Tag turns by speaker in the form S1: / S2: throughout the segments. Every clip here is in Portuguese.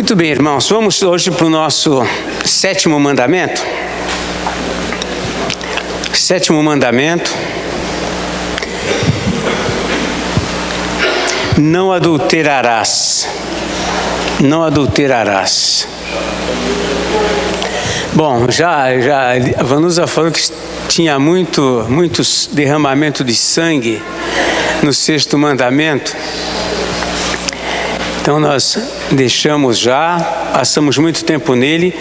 S1: Muito bem, irmãos, vamos hoje para o nosso sétimo mandamento. Sétimo mandamento: não adulterarás. Não adulterarás. Bom, a Vanusa falou que tinha muito derramamento de sangue no sexto mandamento. Então nós deixamos já, passamos muito tempo nele.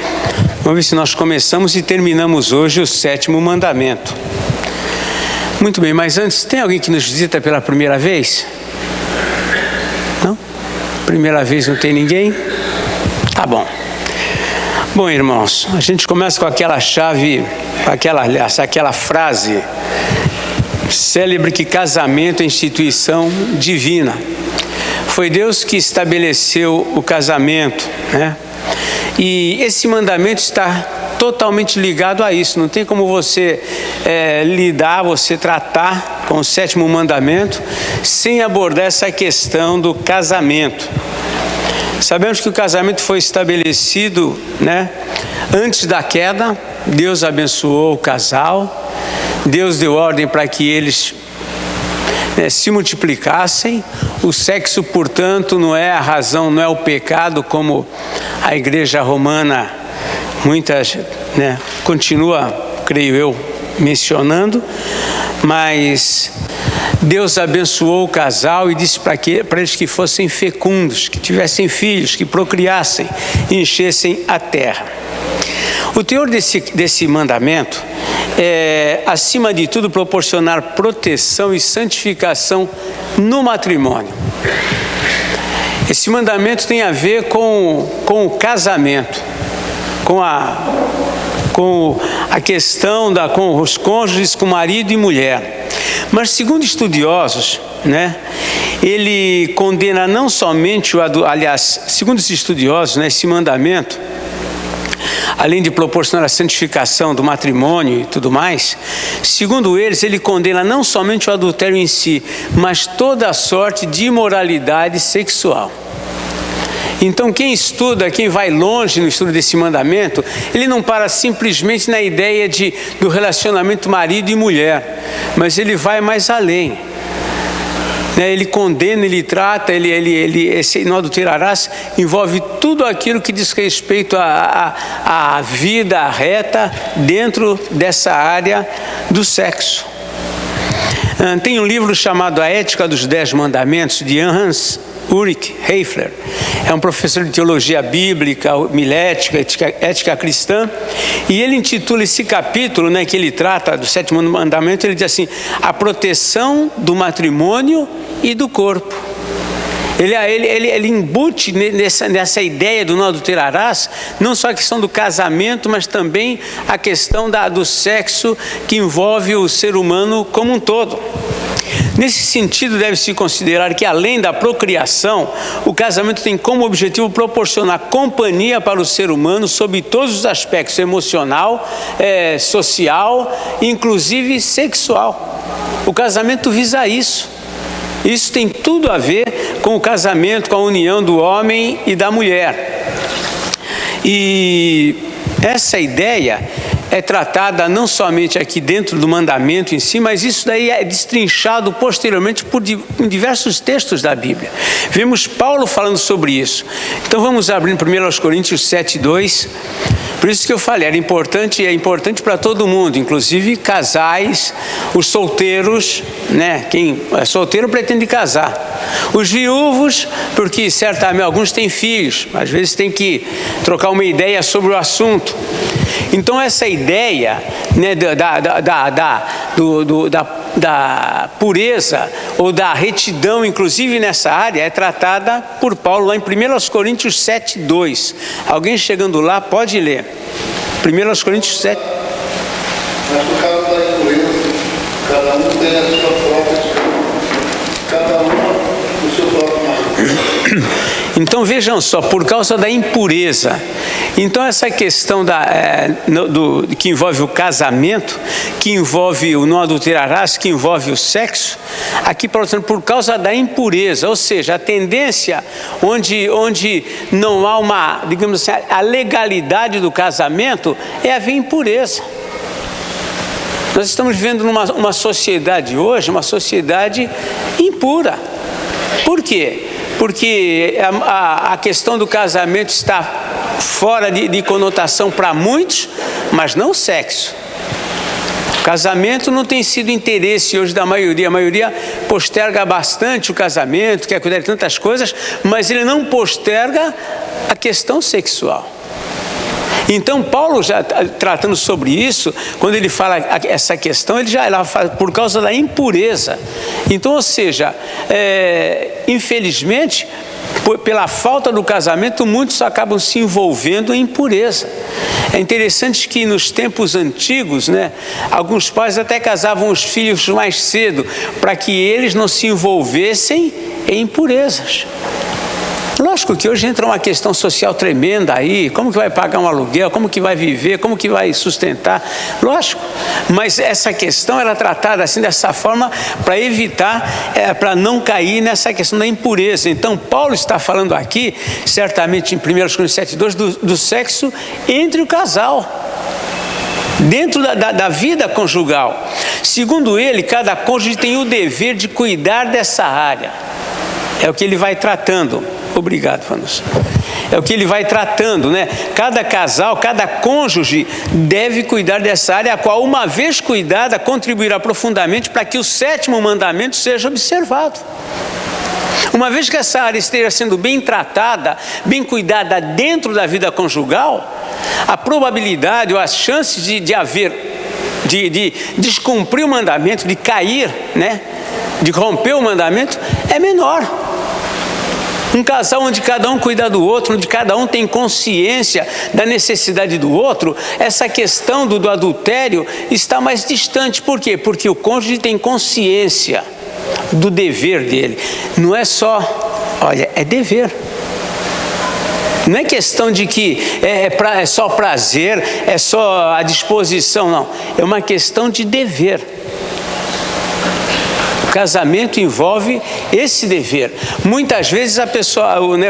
S1: Vamos ver se nós começamos e terminamos hoje o sétimo mandamento. Muito bem, mas antes, tem alguém que nos visita pela primeira vez? Não? Primeira vez não tem ninguém? Tá bom. Bom, irmãos, a gente começa com aquela chave, aquela frase célebre que casamento é instituição divina. Foi Deus que estabeleceu o casamento, né? E esse mandamento está totalmente ligado a isso. Não tem como você você tratar com o sétimo mandamento sem abordar essa questão do casamento. Sabemos que o casamento foi estabelecido, né, antes da queda. Deus abençoou o casal, Deus deu ordem para que eles se multiplicassem. O sexo, portanto, não é a razão, não é o pecado, como a igreja romana continua, creio eu, mencionando, mas Deus abençoou o casal e disse para eles que fossem fecundos, que tivessem filhos, que procriassem e enchessem a terra. O teor desse mandamento é, acima de tudo, proporcionar proteção e santificação no matrimônio. Esse mandamento tem a ver com o casamento, com a questão com os cônjuges, com marido e mulher. Mas, segundo estudiosos, né, ele condena não somente segundo os estudiosos, né, esse mandamento, além de proporcionar a santificação do matrimônio e tudo mais, segundo eles, ele condena não somente o adultério em si, mas toda a sorte de imoralidade sexual. Então, quem estuda, quem vai longe no estudo desse mandamento, ele não para simplesmente na ideia do relacionamento marido e mulher, mas ele vai mais além. Ele condena, ele trata, esse não adulterarás envolve tudo aquilo que diz respeito à vida reta dentro dessa área do sexo. Tem um livro chamado A Ética dos 10 Mandamentos, de Hans Ulrich Heifler. É um professor de teologia bíblica, milética, ética cristã, e ele intitula esse capítulo, né, que ele trata do sétimo mandamento, ele diz assim: a proteção do matrimônio e do corpo. Ele embute nessa ideia do não adulterarás, não só a questão do casamento, mas também a questão do sexo, que envolve o ser humano como um todo. Nesse sentido, deve-se considerar que, além da procriação, o casamento tem como objetivo proporcionar companhia para o ser humano sob todos os aspectos: emocional, social, inclusive sexual. O casamento visa isso. Isso tem tudo a ver com o casamento, com a união do homem e da mulher. E essa ideia é tratada não somente aqui dentro do mandamento em si, mas isso daí é destrinchado posteriormente em diversos textos da Bíblia. Vemos Paulo falando sobre isso. Então vamos abrir 1 Coríntios 7:2. Por isso que eu falei, é importante para todo mundo, inclusive casais, os solteiros, né? Quem é solteiro pretende casar. Os viúvos, porque certamente alguns têm filhos, às vezes tem que trocar uma ideia sobre o assunto. Então essa ideia, né, da pureza ou da retidão, inclusive nessa área, é tratada por Paulo lá em 1 Coríntios 7:2. Alguém chegando lá pode ler. 1 Coríntios 7.
S2: Mas por causa da impureza, cada um tem a sua própria esposa, cada uma o seu próprio marido.
S1: Então vejam só, por causa da impureza. Então essa questão que envolve o casamento, que envolve o não adulterarás, que envolve o sexo, aqui por causa da impureza, ou seja, a tendência onde não há uma, digamos assim, a legalidade do casamento é haver impureza. Nós estamos vivendo numa sociedade hoje, uma sociedade impura. Por quê? Porque a questão do casamento está fora de conotação para muitos, mas não o sexo. O casamento não tem sido interesse hoje da maioria. A maioria posterga bastante o casamento, quer cuidar de tantas coisas, mas ele não posterga a questão sexual. Então Paulo, já tratando sobre isso, quando ele fala essa questão, ele fala por causa da impureza. Então, ou seja, infelizmente, pela falta do casamento, muitos acabam se envolvendo em impureza. É interessante que nos tempos antigos, alguns pais até casavam os filhos mais cedo, para que eles não se envolvessem em impurezas. Lógico que hoje entra uma questão social tremenda aí, como que vai pagar um aluguel, como que vai viver, como que vai sustentar, lógico, mas essa questão era tratada assim dessa forma para evitar, para não cair nessa questão da impureza. Então Paulo está falando aqui, certamente em 1 Coríntios 7,2, do sexo entre o casal, dentro da vida conjugal. Segundo ele, cada cônjuge tem o dever de cuidar dessa área, é o que ele vai tratando. Obrigado, Vanus. É o que ele vai tratando, Cada casal, cada cônjuge deve cuidar dessa área, a qual, uma vez cuidada, contribuirá profundamente para que o 7º mandamento seja observado. Uma vez que essa área esteja sendo bem tratada, bem cuidada dentro da vida conjugal, a probabilidade ou as chances de descumprir o mandamento, de cair, de romper o mandamento, é menor. Um casal onde cada um cuida do outro, onde cada um tem consciência da necessidade do outro, essa questão do adultério está mais distante. Por quê? Porque o cônjuge tem consciência do dever dele. Não é só, é dever. Não é questão de que é só prazer, é só a disposição, não. É uma questão de dever. Casamento envolve esse dever. Muitas vezes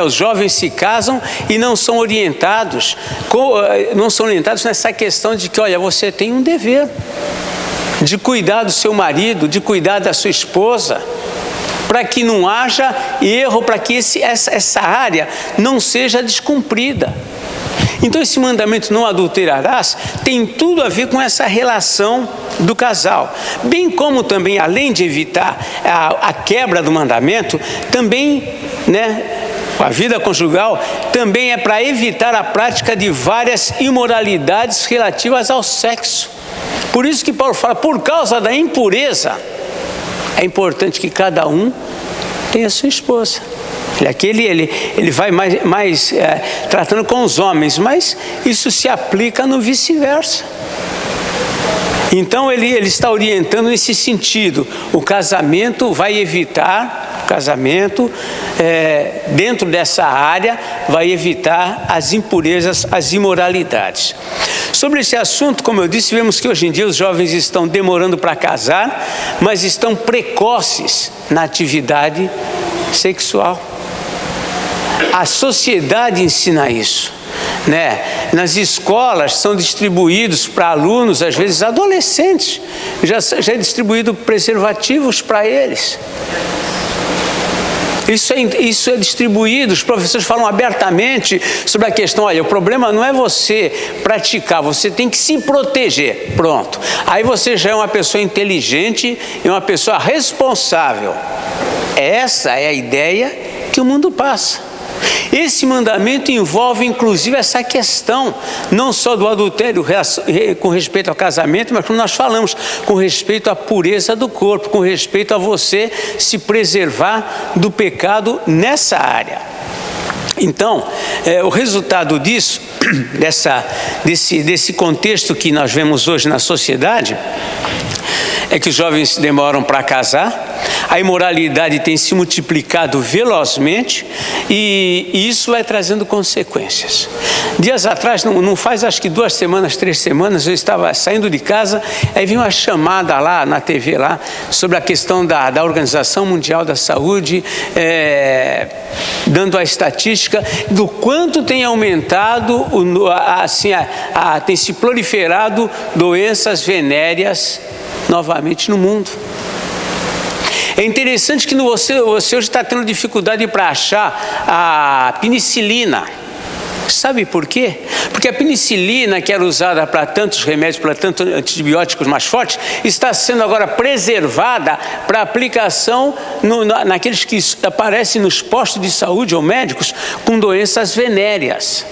S1: os jovens se casam e não são orientados nessa questão de que, você tem um dever de cuidar do seu marido, de cuidar da sua esposa, para que não haja erro, para que essa área não seja descumprida. Então esse mandamento, não adulterarás, tem tudo a ver com essa relação do casal. Bem como também, além de evitar a quebra do mandamento, também, a vida conjugal, também é para evitar a prática de várias imoralidades relativas ao sexo. Por isso que Paulo fala, por causa da impureza, é importante que cada um tenha sua esposa. Aqui ele vai mais tratando com os homens, mas isso se aplica no vice-versa. Então ele está orientando nesse sentido. O casamento vai evitar, dentro dessa área, vai evitar as impurezas, as imoralidades. Sobre esse assunto, como eu disse, vemos que hoje em dia os jovens estão demorando para casar, mas estão precoces na atividade sexual. A sociedade ensina isso, Nas escolas são distribuídos para alunos, às vezes adolescentes, já é distribuído preservativos para eles. Isso é distribuído, os professores falam abertamente sobre a questão, o problema não é você praticar, você tem que se proteger, pronto. Aí você já é uma pessoa inteligente e uma pessoa responsável. Essa é a ideia que o mundo passa. Esse mandamento envolve inclusive essa questão, não só do adultério com respeito ao casamento, mas como nós falamos, com respeito à pureza do corpo, com respeito a você se preservar do pecado nessa área. Então, o resultado disso, desse contexto que nós vemos hoje na sociedade, é que os jovens demoram para casar, a imoralidade tem se multiplicado velozmente e isso vai trazendo consequências. Dias atrás, não faz acho que 2 semanas, 3 semanas, eu estava saindo de casa, aí vi uma chamada lá na TV lá sobre a questão da Organização Mundial da Saúde, dando a estatística do quanto tem aumentado, tem se proliferado doenças venéreas novamente no mundo. É interessante que você hoje está tendo dificuldade para achar a penicilina. Sabe por quê? Porque a penicilina, que era usada para tantos remédios, para tantos antibióticos mais fortes, está sendo agora preservada para aplicação naqueles que aparecem nos postos de saúde ou médicos com doenças venéreas.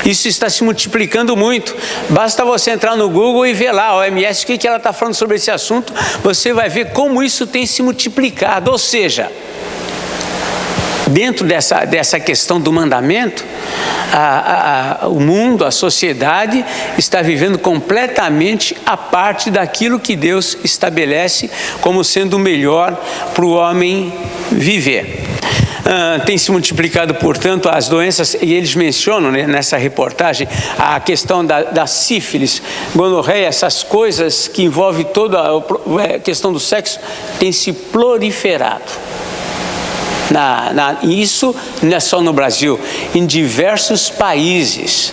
S1: Isso está se multiplicando muito. Basta você entrar no Google e ver lá a OMS, o que ela está falando sobre esse assunto, você vai ver como isso tem se multiplicado. Ou seja, dentro dessa questão do mandamento, o mundo, a sociedade está vivendo completamente a parte daquilo que Deus estabelece como sendo o melhor para o homem viver. Tem se multiplicado, portanto, as doenças, e eles mencionam, né, nessa reportagem a questão da sífilis, gonorreia, essas coisas que envolvem toda a questão do sexo, tem se proliferado. Isso não é só no Brasil, em diversos países,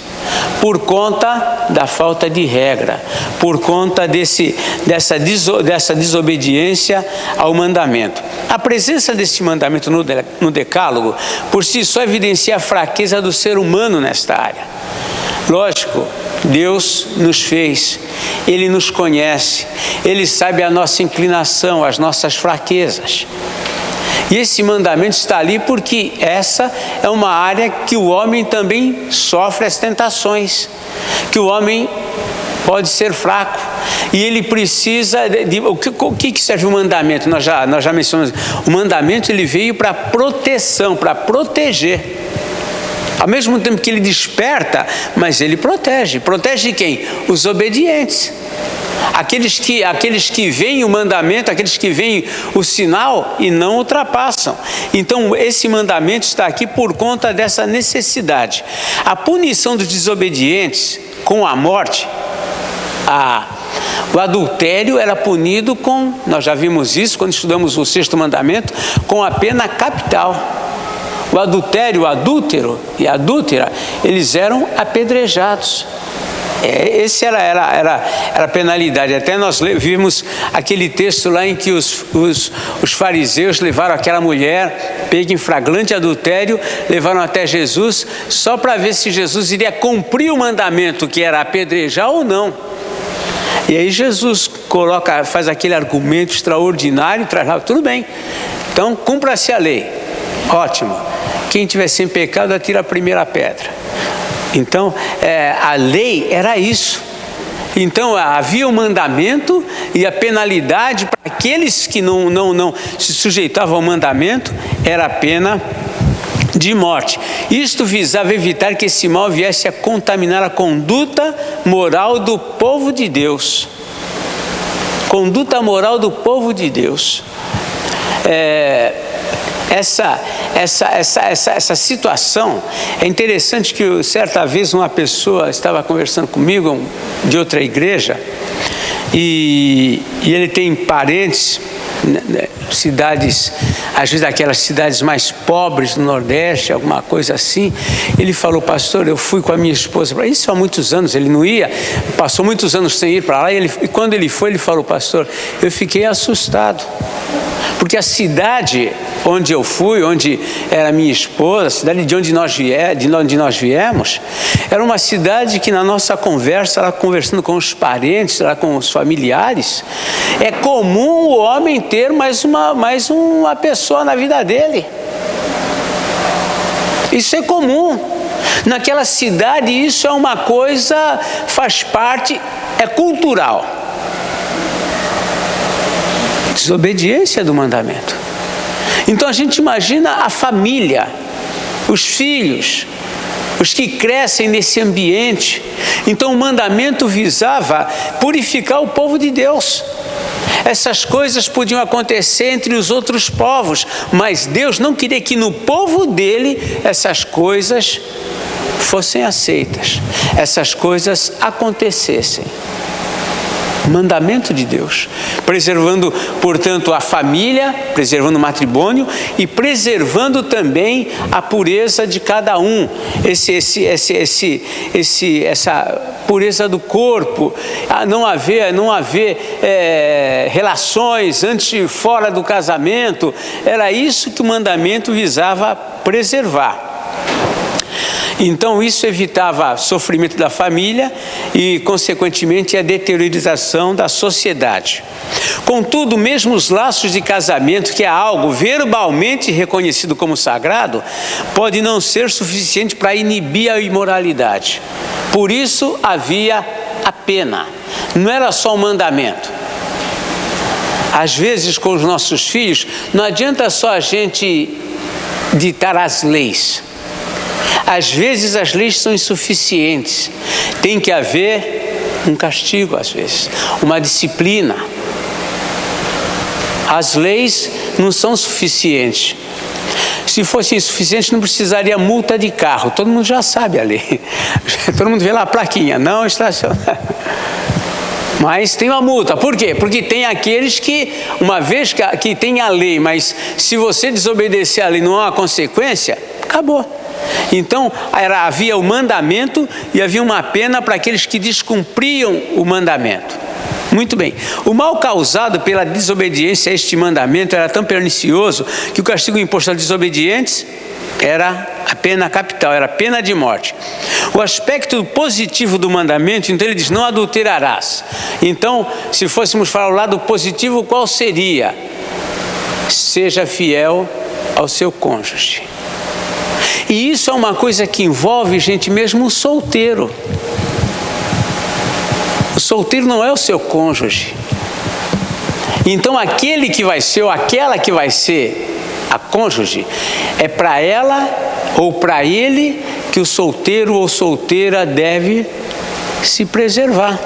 S1: por conta da falta de regra, por conta dessa desobediência ao mandamento. A presença desse mandamento no Decálogo, por si só, evidencia a fraqueza do ser humano nesta área. Lógico, Deus nos fez, Ele nos conhece, Ele sabe a nossa inclinação, as nossas fraquezas. E esse mandamento está ali porque essa é uma área que o homem também sofre as tentações, que o homem pode ser fraco e ele precisa o que serve o mandamento? Nós já mencionamos, o mandamento ele veio para proteção, para proteger. Ao mesmo tempo que ele desperta, mas ele protege. Protege quem? Os obedientes. Aqueles que veem o mandamento, aqueles que veem o sinal e não ultrapassam. Então, esse mandamento está aqui por conta dessa necessidade. A punição dos desobedientes com a morte, o adultério era punido com, nós já vimos isso quando estudamos o 6º mandamento, com a pena capital. O adultério, o adúltero e a adúltera, eles eram apedrejados. Esse era a penalidade. Até nós vimos aquele texto lá em que os fariseus levaram aquela mulher pega em flagrante adultério, levaram até Jesus só para ver se Jesus iria cumprir o mandamento, que era apedrejar ou não. E aí Jesus faz aquele argumento extraordinário, traz lá, tudo bem, então cumpra-se a lei, ótimo, quem tiver sem pecado atira a primeira pedra. Então, a lei era isso. Então, havia o mandamento e a penalidade para aqueles que não se sujeitavam ao mandamento era a pena de morte. Isto visava evitar que esse mal viesse a contaminar a conduta moral do povo de Deus. Conduta moral do povo de Deus. Essa situação é interessante que certa vez uma pessoa estava conversando comigo de outra igreja e ele tem parentes, cidades, às vezes aquelas cidades mais pobres do Nordeste, alguma coisa assim. Ele falou: pastor, eu fui com a minha esposa para isso há muitos anos, ele não ia, passou muitos anos sem ir para lá e quando ele foi, ele falou: pastor, eu fiquei assustado. Porque a cidade onde eu fui, onde era minha esposa, a cidade de onde nós viemos, era uma cidade que na nossa conversa, ela conversando com os parentes, ela com os familiares, é comum o homem ter mais uma pessoa na vida dele. Isso é comum. Naquela cidade isso é uma coisa, faz parte, é cultural. Desobediência do mandamento. Então a gente imagina a família, os filhos, os que crescem nesse ambiente. Então o mandamento visava purificar o povo de Deus. Essas coisas podiam acontecer entre os outros povos, mas Deus não queria que no povo dele essas coisas fossem aceitas, essas coisas acontecessem. Mandamento de Deus, preservando, portanto, a família, preservando o matrimônio e preservando também a pureza de cada um, essa pureza do corpo, não haver relações antes e fora do casamento. Era isso que o mandamento visava preservar. Então isso evitava sofrimento da família e, consequentemente, a deteriorização da sociedade. Contudo, mesmo os laços de casamento, que é algo verbalmente reconhecido como sagrado, pode não ser suficiente para inibir a imoralidade. Por isso havia a pena, não era só um mandamento. Às vezes, com os nossos filhos, não adianta só a gente ditar as leis. Às vezes as leis são insuficientes, tem que haver um castigo às vezes, uma disciplina. As leis não são suficientes. Se fossem insuficientes, não precisaria multa de carro, todo mundo já sabe a lei, todo mundo vê lá a plaquinha, não estacionar. Mas tem uma multa, por quê? Porque tem aqueles que, uma vez que tem a lei, mas se você desobedecer a lei não há uma consequência, acabou. Então havia o mandamento e havia uma pena para aqueles que descumpriam o mandamento. Muito bem, o mal causado pela desobediência a este mandamento era tão pernicioso que o castigo imposto aos desobedientes era a pena capital, era a pena de morte. O aspecto positivo do mandamento, então ele diz, não adulterarás. Então, se fôssemos falar o lado positivo, qual seria? Seja fiel ao seu cônjuge. E isso é uma coisa que envolve, gente, mesmo o solteiro. O solteiro não é o seu cônjuge. Então aquele que vai ser ou aquela que vai ser a cônjuge, é para ela ou para ele que o solteiro ou solteira deve se preservar.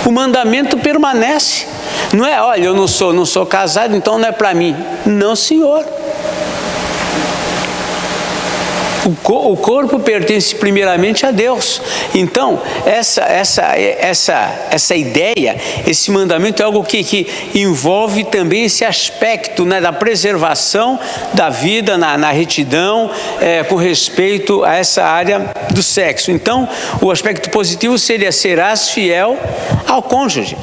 S1: O mandamento permanece. Não é, olha, eu não sou casado, então não é para mim. Não, senhor. O corpo pertence primeiramente a Deus. Então, essa ideia, esse mandamento é algo que envolve também esse aspecto, né, da preservação da vida na retidão, com respeito a essa área do sexo. Então, o aspecto positivo seria: serás fiel ao cônjuge.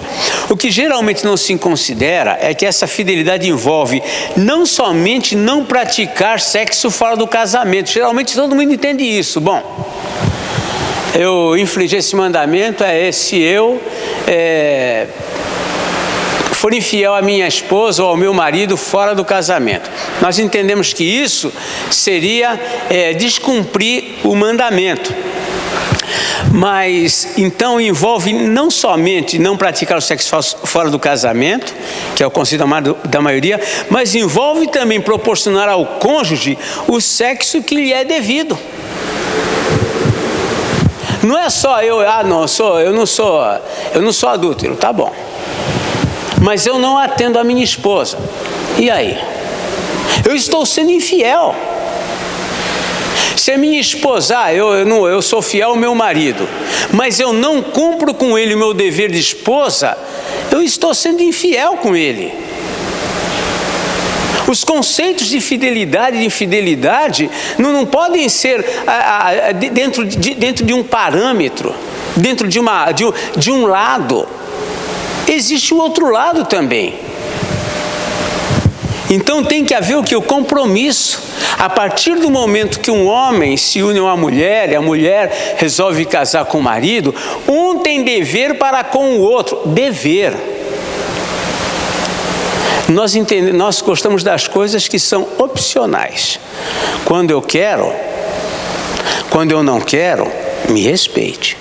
S1: O que geralmente não se considera é que essa fidelidade envolve não somente não praticar sexo fora do casamento. Geralmente todo mundo entende isso. Bom, eu infligi esse mandamento se eu for infiel à minha esposa ou ao meu marido fora do casamento. Nós entendemos que isso seria descumprir o mandamento. Mas então envolve não somente não praticar o sexo fora do casamento, que é o conceito da maioria, mas envolve também proporcionar ao cônjuge o sexo que lhe é devido. Não é só eu não sou adúltero, tá bom. Mas eu não atendo a minha esposa. E aí? Eu estou sendo infiel. Se a minha esposa, eu sou fiel ao meu marido, mas eu não cumpro com ele o meu dever de esposa, eu estou sendo infiel com ele. Os conceitos de fidelidade e de infidelidade não podem ser dentro de um parâmetro, dentro de um lado. Existe o outro lado também. Então tem que haver o compromisso. A partir do momento que um homem se une a uma mulher e a mulher resolve casar com o marido, um tem dever para com o outro. Dever. Nós gostamos das coisas que são opcionais. Quando eu quero, quando eu não quero, me respeite.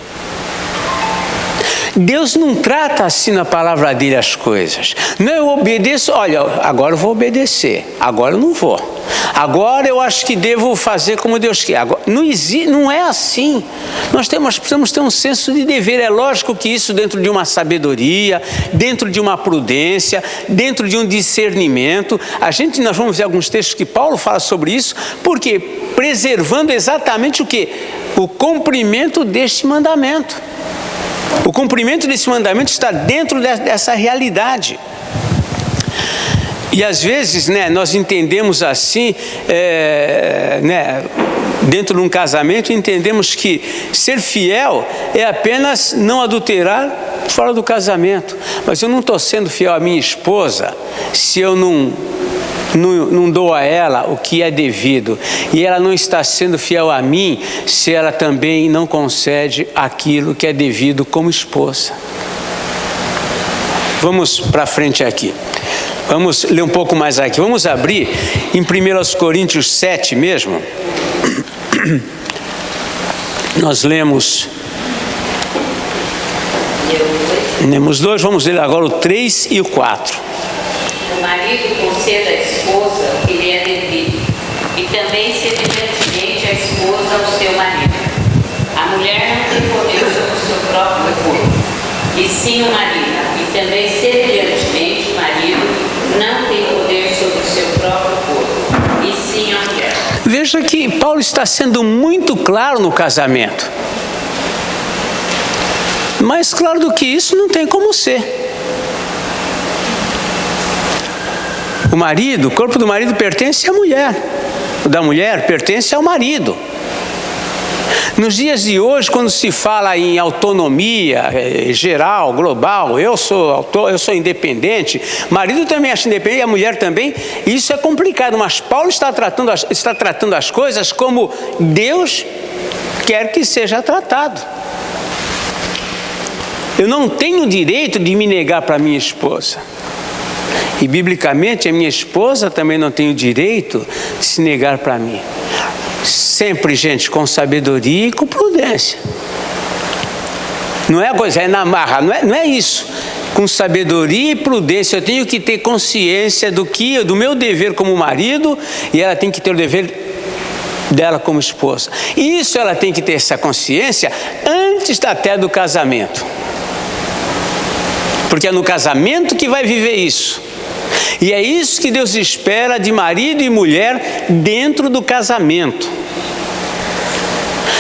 S1: Deus não trata assim na palavra dele as coisas. Não, eu obedeço, olha, agora eu vou obedecer, agora eu não vou. Agora eu acho que devo fazer como Deus quer. Agora, não é assim. Nós precisamos ter um senso de dever. É lógico que isso dentro de uma sabedoria, dentro de uma prudência, dentro de um discernimento. Nós vamos ver alguns textos que Paulo fala sobre isso, porque preservando exatamente o quê? O cumprimento deste mandamento. O cumprimento desse mandamento está dentro dessa realidade. E às vezes, nós entendemos assim, dentro de um casamento, entendemos que ser fiel é apenas não adulterar fora do casamento. Mas eu não estou sendo fiel à minha esposa se eu não dou a ela o que é devido. E ela não está sendo fiel a mim se ela também não concede aquilo que é devido como esposa. Vamos para frente aqui. Vamos ler um pouco mais aqui. Vamos abrir em 1 Coríntios 7 mesmo. Nós lemos 2, vamos ler agora o 3 e o 4.
S3: O marido conceda à esposa o que lhe é devido, e também semelhantemente a esposa ao seu marido. A mulher não tem poder sobre o seu próprio corpo, e sim o marido, e também semelhantemente o marido não tem poder sobre o seu próprio corpo, e sim a mulher.
S1: Veja que Paulo está sendo muito claro no casamento. Mais claro do que isso não tem como ser. O corpo do marido pertence à mulher. O da mulher pertence ao marido. Nos dias de hoje, quando se fala em autonomia geral, global, eu sou independente, marido também acha independente, e a mulher também, isso é complicado, mas Paulo está tratando as coisas como Deus quer que seja tratado. Eu não tenho direito de me negar para minha esposa. E biblicamente a minha esposa também não tem o direito de se negar para mim. Sempre, gente, com sabedoria e com prudência. Não é coisa, é na marra, não é isso. Com sabedoria e prudência, eu tenho que ter consciência do meu dever como marido, e ela tem que ter o dever dela como esposa. E isso ela tem que ter essa consciência antes até do casamento. Porque é no casamento que vai viver isso. E é isso que Deus espera de marido e mulher dentro do casamento.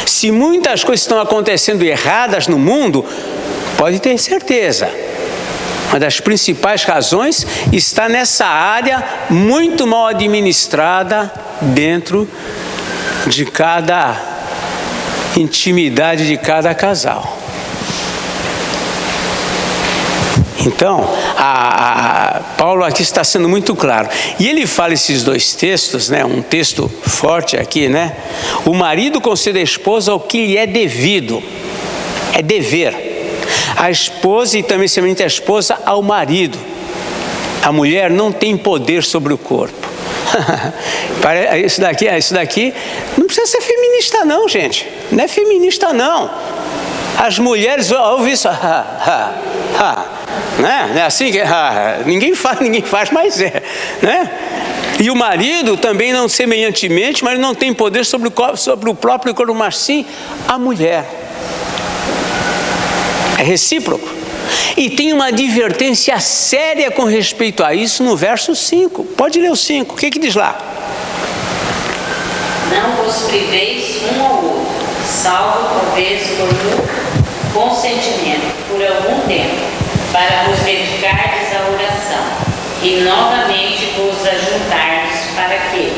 S1: Se muitas coisas estão acontecendo erradas no mundo, pode ter certeza. Uma das principais razões está nessa área muito mal administrada dentro de cada intimidade de cada casal. Então, Paulo aqui está sendo muito claro. E ele fala esses dois textos, um texto forte aqui, O marido concede à esposa o que lhe é devido. É dever. A esposa e também semelhante à esposa ao marido. A mulher não tem poder sobre o corpo. Isso daqui não precisa ser feminista não, gente. Não é feminista não. As mulheres ouvem isso. Não é assim que ninguém faz, mas é, E o marido também não semelhantemente, mas não tem poder sobre o próprio corpo, mas sim a mulher. É recíproco. E tem uma advertência séria com respeito a isso no verso 5. Pode ler o 5, o que diz lá?
S3: Não vos priveis um ao outro, salvo talvez por consentimento, por algum tempo, para vos dedicardes à oração, e novamente vos ajuntardes, para que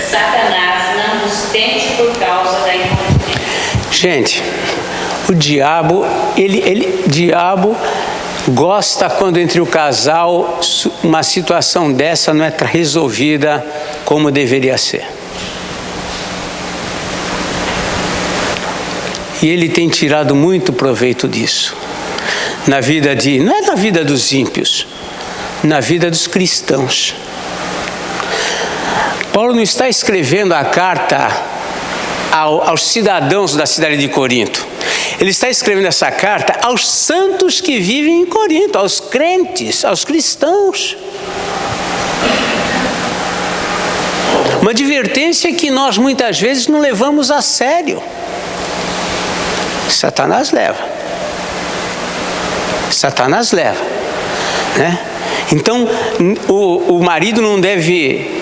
S3: Satanás não vos tente por causa da incontinência.
S1: Gente, o diabo gosta quando entre o casal uma situação dessa não é resolvida como deveria ser. E ele tem tirado muito proveito disso. Não é na vida dos ímpios, na vida dos cristãos. Paulo não está escrevendo a carta aos cidadãos da cidade de Corinto. Ele está escrevendo essa carta aos santos que vivem em Corinto, aos crentes, aos cristãos. Uma advertência que nós muitas vezes não levamos a sério. Satanás leva. Satanás leva, né? Então, o marido não deve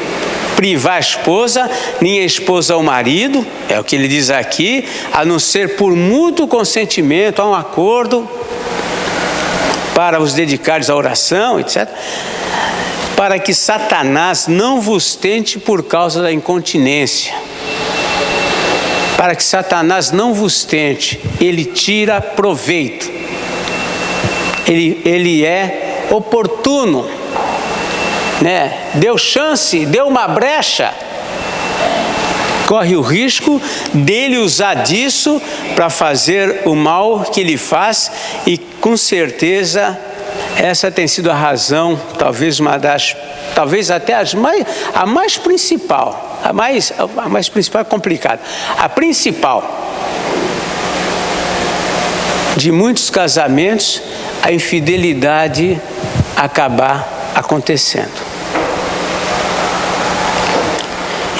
S1: privar a esposa, nem a esposa ao marido, é o que ele diz aqui, a não ser por mútuo consentimento, há um acordo para os dedicados à oração, etc., para que Satanás não vos tente por causa da incontinência. Para que Satanás não vos tente, ele tira proveito. Ele é oportuno, né? Deu chance, deu uma brecha. Corre o risco dele usar disso para fazer o mal que ele faz, e com certeza essa tem sido a razão, talvez até a mais principal, a mais principal é complicada, a principal de muitos casamentos, a infidelidade acabar acontecendo.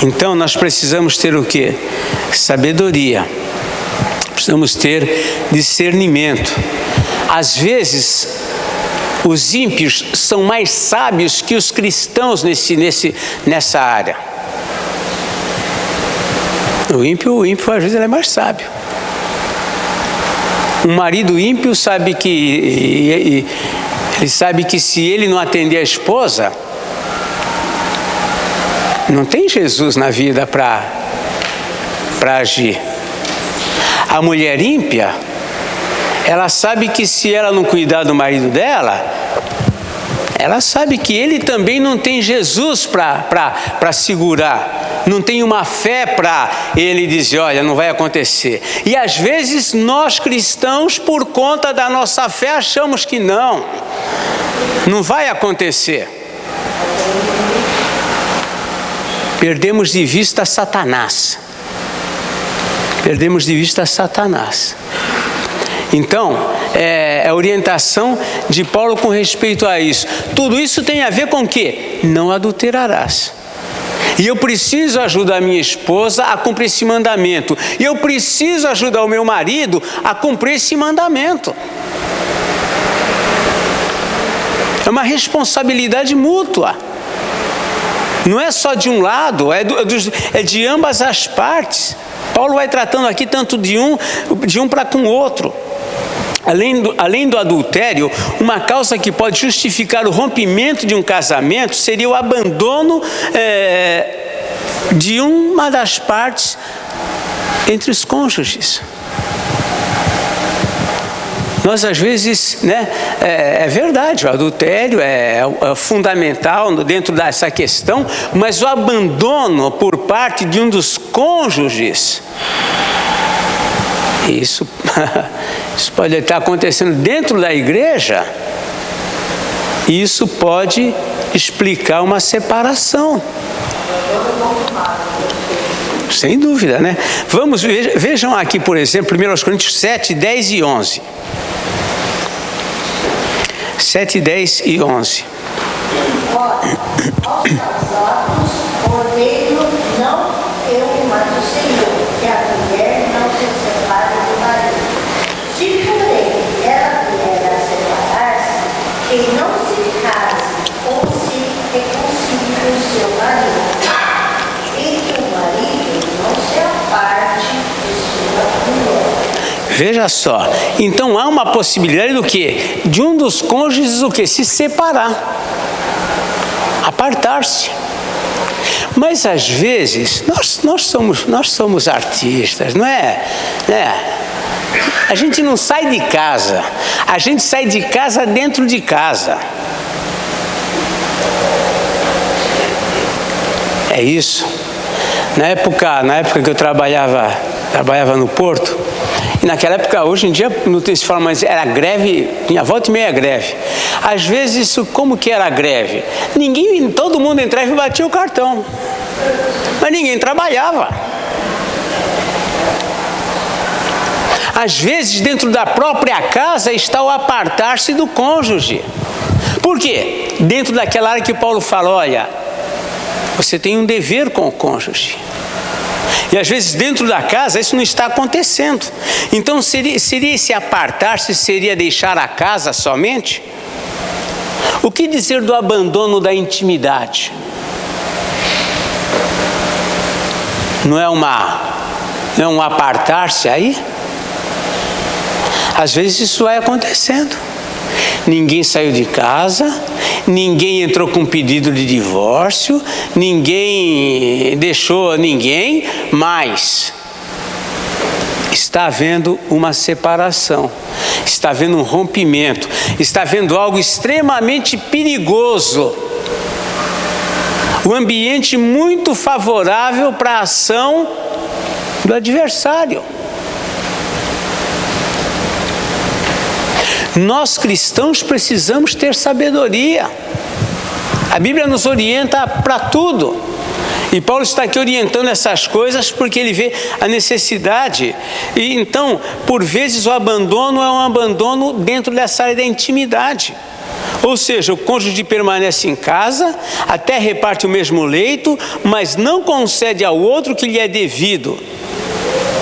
S1: Então nós precisamos ter o quê? Sabedoria. Precisamos ter discernimento. Às vezes os ímpios são mais sábios que os cristãos nessa área. O ímpio às vezes ele é mais sábio. Um marido ímpio sabe que se ele não atender a esposa, não tem Jesus na vida para agir. A mulher ímpia, ela sabe que se ela não cuidar do marido dela, ela sabe que ele também não tem Jesus para segurar. Não tem uma fé para ele dizer, olha, não vai acontecer. E às vezes nós cristãos, por conta da nossa fé, achamos que não vai acontecer. Perdemos de vista Satanás. Perdemos de vista Satanás. Então, a orientação de Paulo com respeito a isso. Tudo isso tem a ver com o quê? Não adulterarás. E eu preciso ajudar a minha esposa a cumprir esse mandamento. E eu preciso ajudar o meu marido a cumprir esse mandamento. É uma responsabilidade mútua. Não é só de um lado, é de ambas as partes. Paulo vai tratando aqui tanto de um para com o outro. Além do adultério, uma causa que pode justificar o rompimento de um casamento seria o abandono de uma das partes entre os cônjuges. Nós às vezes, é verdade, o adultério é fundamental dentro dessa questão, mas o abandono por parte de um dos cônjuges, isso pode estar acontecendo dentro da igreja, e isso pode explicar uma separação. Sem dúvida, né? Vejam aqui, por exemplo, 1 Coríntios 7, 10 e 11. 7, 10 e 11.
S4: Aos casados, ordeno, não eu, mas o Senhor, que a mulher não se separe do marido. Se, porém, ela vier a separar-se, que não se case ou se reconcilie com o seu marido, e que o marido não se aparte de sua mulher.
S1: Veja só, então há uma possibilidade do quê? De um dos cônjuges o quê? Se separar, apartar-se. Mas às vezes nós somos artistas, não é? A gente não sai de casa, a gente sai de casa dentro de casa. É isso. Na época que eu trabalhava no Porto, e naquela época, hoje em dia não tem se fala, mas era greve, tinha volta e meia greve. Às vezes, como que era a greve? Todo mundo entrava e batia o cartão, mas ninguém trabalhava. Às vezes, dentro da própria casa está o apartar-se do cônjuge. Por quê? Dentro daquela área que Paulo fala, olha, você tem um dever com o cônjuge. E às vezes dentro da casa isso não está acontecendo. Então seria esse apartar-se, seria deixar a casa somente? O que dizer do abandono da intimidade? Não é um apartar-se aí? Às vezes isso vai acontecendo. Ninguém saiu de casa, ninguém entrou com pedido de divórcio, ninguém deixou ninguém, mas está havendo uma separação, está havendo um rompimento, está havendo algo extremamente perigoso. Um ambiente muito favorável para a ação do adversário. Nós cristãos precisamos ter sabedoria. A Bíblia nos orienta para tudo. E Paulo está aqui orientando essas coisas porque ele vê a necessidade. E então, por vezes, o abandono é um abandono dentro dessa área da intimidade. Ou seja, o cônjuge permanece em casa, até reparte o mesmo leito, mas não concede ao outro o que lhe é devido.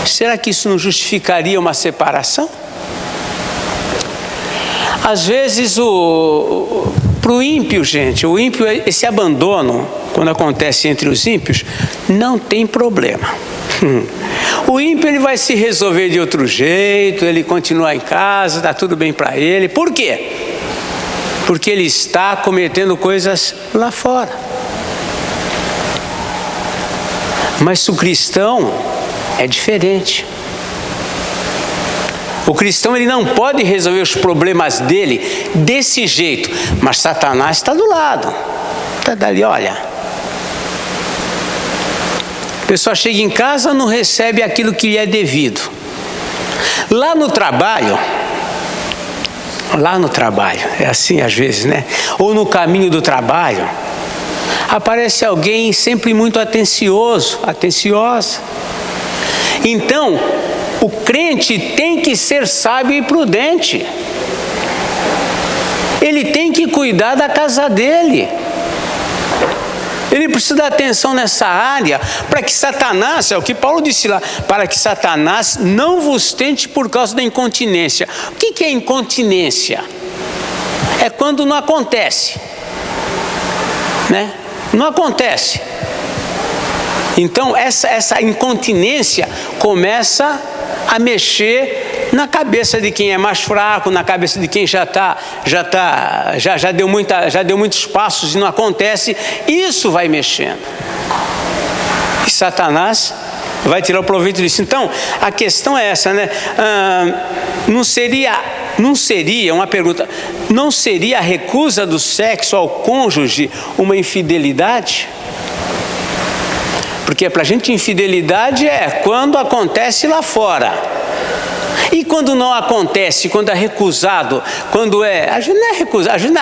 S1: Será que isso não justificaria uma separação? Às vezes, para o ímpio, gente, o ímpio, esse abandono, quando acontece entre os ímpios, não tem problema. O ímpio ele vai se resolver de outro jeito, ele continua em casa, está tudo bem para ele. Por quê? Porque ele está cometendo coisas lá fora. Mas se o cristão é diferente. O cristão ele não pode resolver os problemas dele desse jeito, mas Satanás está do lado, está dali, olha. A pessoa chega em casa, não recebe aquilo que lhe é devido. Lá no trabalho, é assim às vezes, né? Ou no caminho do trabalho, aparece alguém sempre muito atencioso, atenciosa. Então, o crente tem que ser sábio e prudente. Ele tem que cuidar da casa dele. Ele precisa dar atenção nessa área para que Satanás, é o que Paulo disse lá, para que Satanás não vos tente por causa da incontinência. O que é incontinência? É quando não acontece, né? Não acontece. Então essa incontinência começa a mexer na cabeça de quem é mais fraco, na cabeça de quem já deu muitos passos e não acontece. Isso vai mexendo. E Satanás vai tirar o proveito disso. Então, a questão é essa, né? Não seria uma pergunta, não seria a recusa do sexo ao cônjuge uma infidelidade? Porque para a gente infidelidade é quando acontece lá fora. E quando não acontece, quando é recusado, quando é... Às vezes não é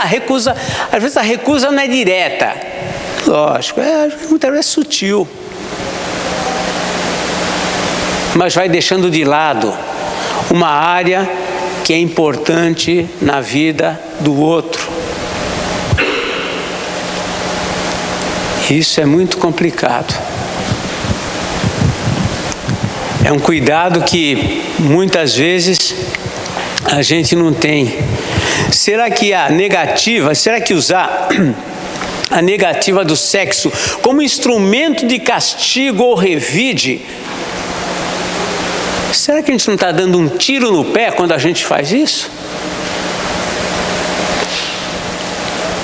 S1: recusa, às vezes a recusa não é direta. Lógico, muitas vezes é sutil. Mas vai deixando de lado uma área que é importante na vida do outro. Isso é muito complicado. É um cuidado que muitas vezes a gente não tem. Será que usar a negativa do sexo como instrumento de castigo ou revide? Será que a gente não está dando um tiro no pé quando a gente faz isso?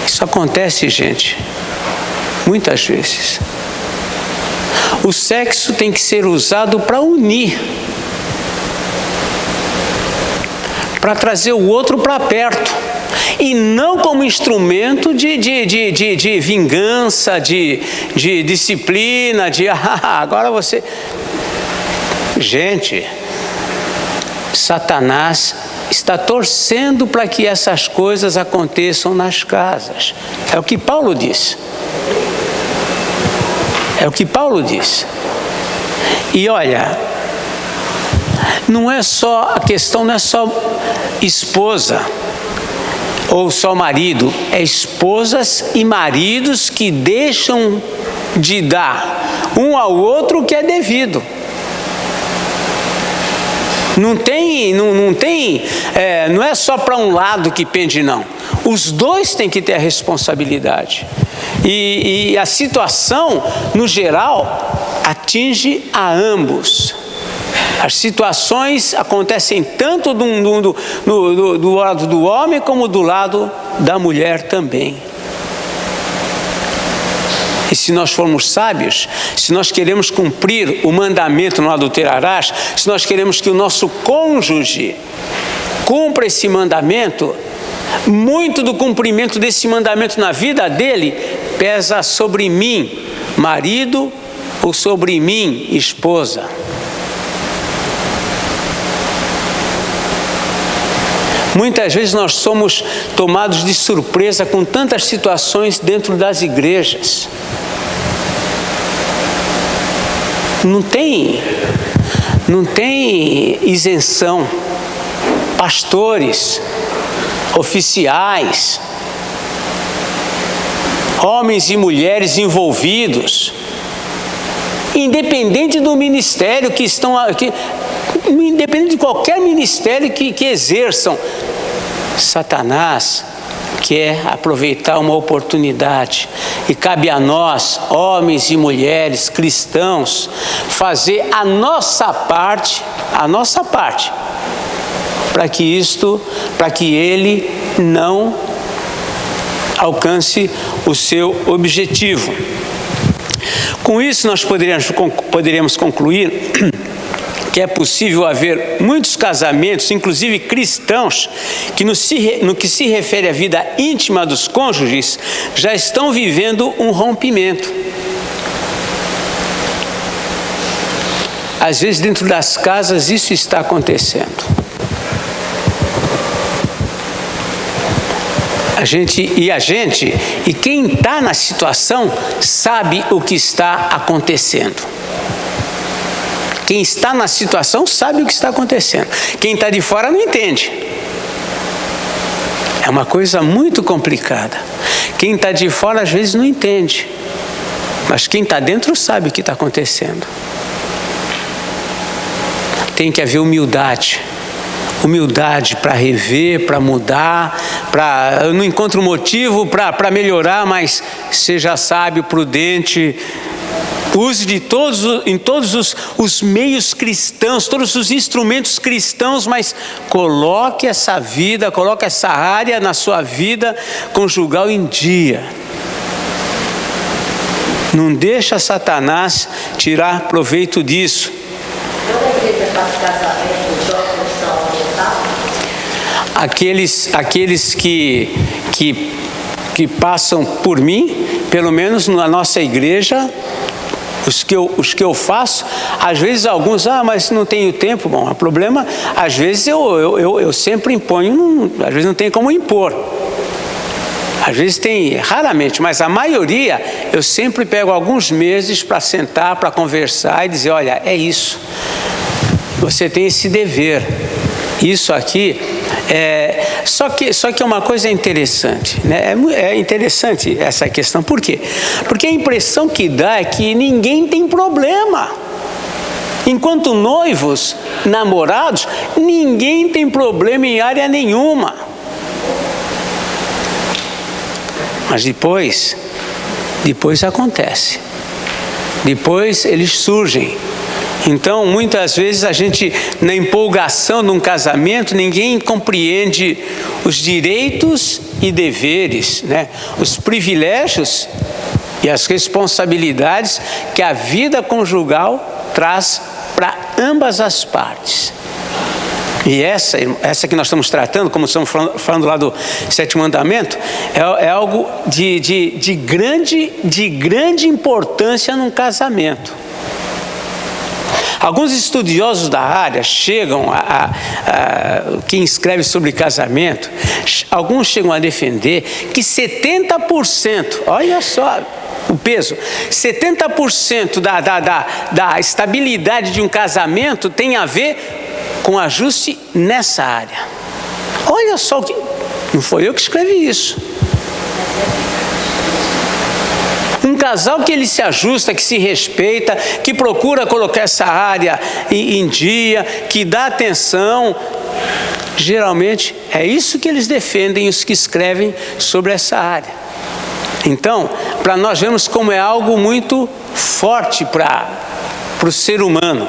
S1: Isso acontece, gente, muitas vezes. O sexo tem que ser usado para unir, para trazer o outro para perto, e não como instrumento de vingança, de disciplina, agora você... Gente, Satanás está torcendo para que essas coisas aconteçam nas casas. É o que Paulo diz. E olha, a questão não é só esposa ou só marido, é esposas e maridos que deixam de dar um ao outro o que é devido. Não é só para um lado que pende, não. Os dois têm que ter a responsabilidade. E a situação, no geral, atinge a ambos. As situações acontecem tanto do lado do homem como do lado da mulher também. E se nós formos sábios, se nós queremos cumprir o mandamento não adulterarás, se nós queremos que o nosso cônjuge cumpra esse mandamento, muito do cumprimento desse mandamento na vida dele pesa sobre mim, marido, ou sobre mim, esposa. Muitas vezes nós somos tomados de surpresa com tantas situações dentro das igrejas. Não tem isenção. Pastores, oficiais, homens e mulheres envolvidos, independente do ministério que estão aqui, independente de qualquer ministério que exerçam, Satanás quer aproveitar uma oportunidade e cabe a nós, homens e mulheres cristãos, fazer a nossa parte, para que ele não alcance o seu objetivo. Com isso nós poderíamos concluir que é possível haver muitos casamentos, inclusive cristãos, que no que se refere à vida íntima dos cônjuges, já estão vivendo um rompimento. Às vezes dentro das casas isso está acontecendo. E quem está na situação sabe o que está acontecendo. Quem está na situação sabe o que está acontecendo. Quem está de fora não entende. É uma coisa muito complicada. Quem está de fora às vezes não entende. Mas quem está dentro sabe o que está acontecendo. Tem que haver humildade. Humildade para rever, para mudar, eu não encontro motivo para melhorar, mas seja sábio, prudente. Use em todos os meios cristãos, todos os instrumentos cristãos, mas coloque essa área na sua vida conjugal em dia. Não deixa Satanás tirar proveito disso. Aqueles que passam por mim, pelo menos na nossa igreja, os que eu faço, às vezes alguns, mas não tenho tempo. Bom, o problema, às vezes eu sempre imponho, às vezes não tem como impor. Às vezes tem, raramente, mas a maioria, eu sempre pego alguns meses para sentar, para conversar e dizer, olha, é isso. Você tem esse dever. Isso aqui só que é uma coisa interessante, né? É interessante essa questão. Por quê? Porque a impressão que dá é que ninguém tem problema. Enquanto noivos, namorados, ninguém tem problema em área nenhuma. Mas depois acontece. Depois eles surgem. Então, muitas vezes a gente, na empolgação de um casamento, ninguém compreende os direitos e deveres, né? Os privilégios e as responsabilidades que a vida conjugal traz para ambas as partes. E essa que nós estamos tratando, como estamos falando lá do sétimo mandamento, é algo de grande importância num casamento. Alguns estudiosos da área chegam quem escreve sobre casamento, alguns chegam a defender que 70%, olha só o peso, 70% da estabilidade de um casamento tem a ver com ajuste nessa área. Olha só o que... Não foi eu que escrevi isso. Um casal que ele se ajusta, que se respeita, que procura colocar essa área em dia, que dá atenção, geralmente é isso que eles defendem, os que escrevem sobre essa área. Então, para nós vermos como é algo muito forte para o ser humano.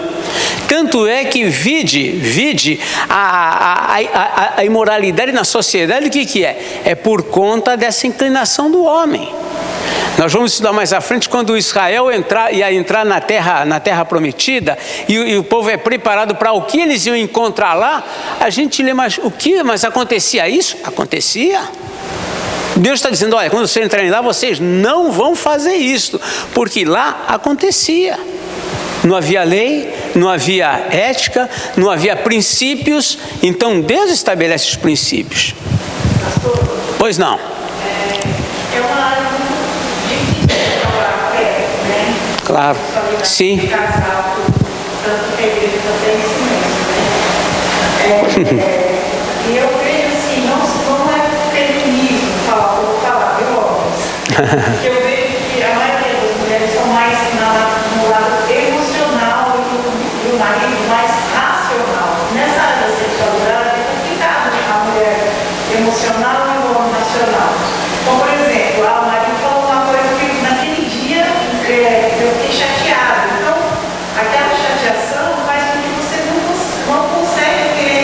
S1: Tanto é que vide a imoralidade na sociedade, o que é? É por conta dessa inclinação do homem. Nós vamos estudar mais à frente quando Israel ia entrar na terra prometida e o povo é preparado para o que eles iam encontrar lá. A gente lê, mas o que? Mas acontecia isso? Acontecia. Deus está dizendo, olha, quando vocês entrarem lá, vocês não vão fazer isso, porque lá acontecia. Não havia lei, não havia ética, não havia princípios, então Deus estabelece os princípios.
S5: Pastor,
S1: Pois não.
S5: é uma área muito difícil de falar perto, né?
S1: Claro, sim.
S5: Casal, tanto que a igreja até esse mesmo, né? E eu vejo assim, não é feminismo falar de homens. Porque eu vejo que a maioria das mulheres são mais no lado emocional e o marido mais racional. Nessa área da sexualidade é complicado a mulher emocional e o homem racional. Então, por exemplo, o marido falou uma coisa que naquele dia eu fiquei chateada. Então, aquela chateação faz com que você não consegue ter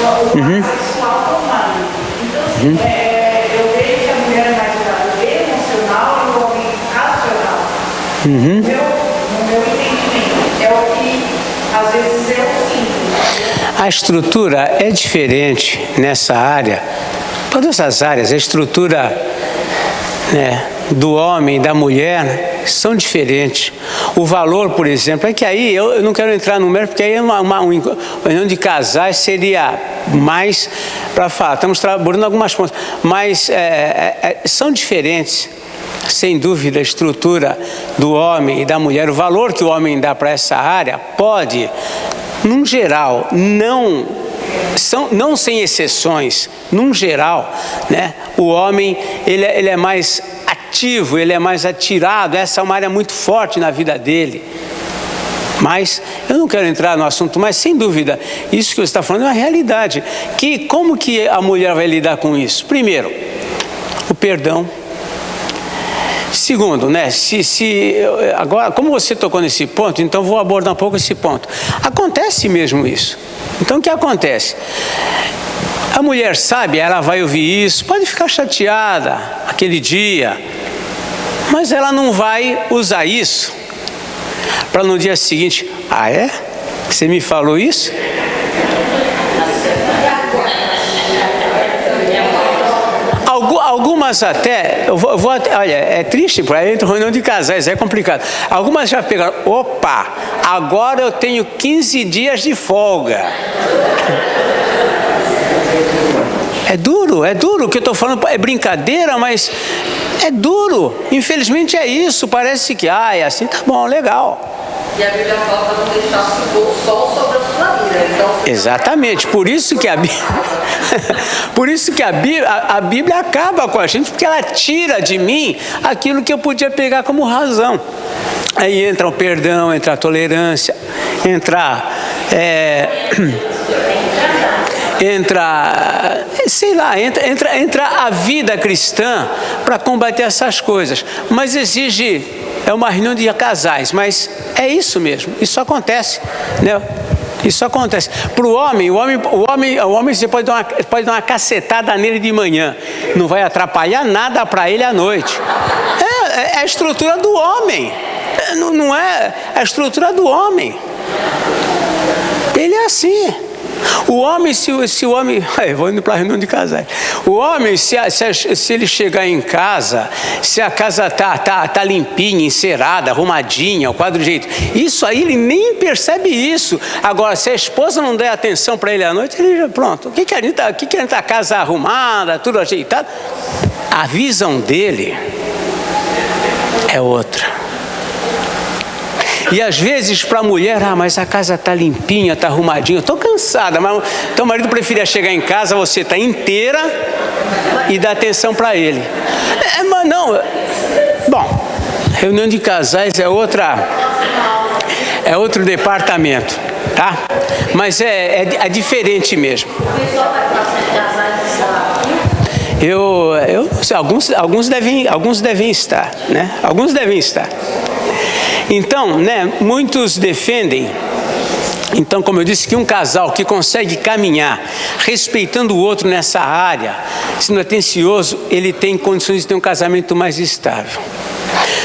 S5: o ato sexual com o marido. Então, assim, eu vejo que a mulher é mais do lado emocional e o homem racional. No meu entendimento, é o que às vezes eu sinto.
S1: A estrutura é diferente nessa área. Todas as áreas, a estrutura, né, do homem e da mulher são diferentes. O valor, por exemplo, é que aí eu não quero entrar no mérito, porque aí uma reunião de casais seria mais para falar. Estamos abordando algumas pontas, mas são diferentes. Sem dúvida, a estrutura do homem e da mulher, o valor que o homem dá para essa área pode, num geral, não sem exceções, num geral, né, o homem ele é mais ativo, ele é mais atirado, essa é uma área muito forte na vida dele. Mas eu não quero entrar no assunto, mas sem dúvida, isso que você está falando é uma realidade. Como que a mulher vai lidar com isso? Primeiro, o perdão. Segundo, né, agora, como você tocou nesse ponto, então vou abordar um pouco esse ponto. Acontece mesmo isso. Então o que acontece? A mulher sabe, ela vai ouvir isso, pode ficar chateada aquele dia, mas ela não vai usar isso para no dia seguinte, ah é? Você me falou isso? Algumas até, olha, é triste, para entre reunião de casais, é complicado. Algumas já pegaram, opa, agora eu tenho 15 dias de folga. É duro, o que eu estou falando é brincadeira, mas é duro. Infelizmente é isso, parece que, é assim, tá bom, legal.
S6: E a Bíblia fala para não deixar o sol sobre a sua vida. Então,
S1: exatamente, por isso que a Bíblia acaba com a gente, porque ela tira de mim aquilo que eu podia pegar como razão. Aí entra o perdão, entra a tolerância, entra a vida cristã para combater essas coisas. Mas exige, é uma reunião de casais, mas é isso mesmo, isso acontece, né? Isso acontece. Para o homem você pode dar uma cacetada nele de manhã, não vai atrapalhar nada para ele à noite. É a estrutura do homem, não é a estrutura do homem. Ele é assim. O homem, se o homem... vou indo para a reunião de casais. O homem, se ele chegar em casa, se a casa tá limpinha, encerada, arrumadinha, o quadro de jeito, isso aí ele nem percebe isso. Agora, se a esposa não der atenção para ele à noite, ele já, pronto. O que a gente tá a casa arrumada, tudo ajeitado? A visão dele é outra. E às vezes para a mulher, mas a casa está limpinha, está arrumadinha, eu estou cansada, mas então o marido preferia chegar em casa, você está inteira e dar atenção para ele. Mas não, bom, reunião de casais é outro departamento, tá? Mas é diferente mesmo. Alguns devem estar, né? Alguns devem estar. Então, né? Muitos defendem. Então, como eu disse, que um casal que consegue caminhar respeitando o outro nessa área, sendo atencioso, ele tem condições de ter um casamento mais estável.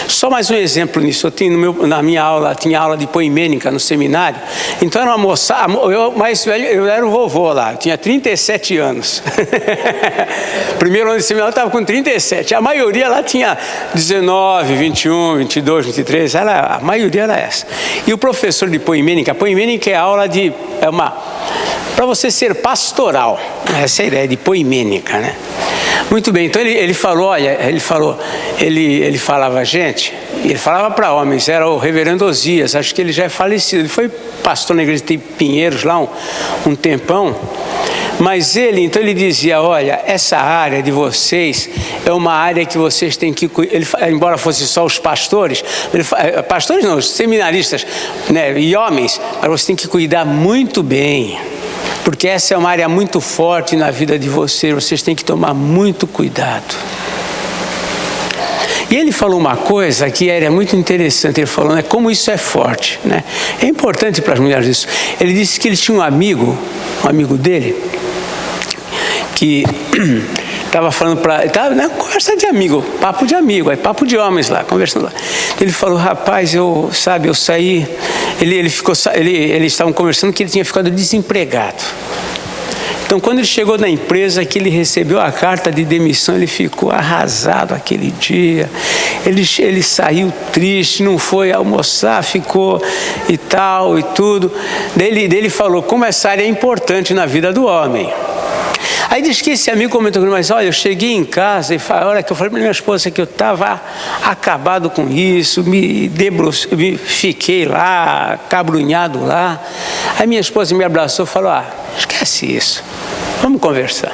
S1: Só mais um exemplo nisso. Eu tinha na minha aula, tinha aula de poimênica no seminário. Então era uma moça, eu mais velho, eu era o vovô lá, eu tinha 37 anos. Primeiro ano de seminário eu estava com 37. A maioria lá tinha 19, 21, 22, 23, a maioria era essa. E o professor de poimênica é aula de, para você ser pastoral, essa é a ideia de poimênica, né? Muito bem, então ele falou, ele falava, gente, ele falava para homens, era o reverendo Osias, acho que ele já é falecido, ele foi pastor na igreja de Pinheiros lá um tempão, mas então ele dizia, olha, essa área de vocês é uma área que vocês têm que cuidar, embora fosse só os pastores, pastores não, os seminaristas, né, e homens, mas vocês têm que cuidar muito bem, porque essa é uma área muito forte na vida de vocês têm que tomar muito cuidado. E ele falou uma coisa que era muito interessante, ele falou, né, como isso é forte, né? É importante para as mulheres isso. Ele disse que ele tinha um amigo dele, que estava falando estava na conversa de amigo, papo de amigo, papo de homens lá, conversando lá. Ele falou, rapaz, eu saí, eles estavam conversando que ele tinha ficado desempregado. Então, quando ele chegou na empresa, que ele recebeu a carta de demissão, ele ficou arrasado aquele dia. Ele saiu triste, não foi almoçar, ficou e tal e tudo. Daí ele falou como essa área é importante na vida do homem. Aí diz que esse amigo comentou comigo, mas olha, eu cheguei em casa e olha que eu falei para minha esposa que eu estava acabado com isso, fiquei lá, cabrunhado lá. Aí minha esposa me abraçou e falou, esquece isso, vamos conversar.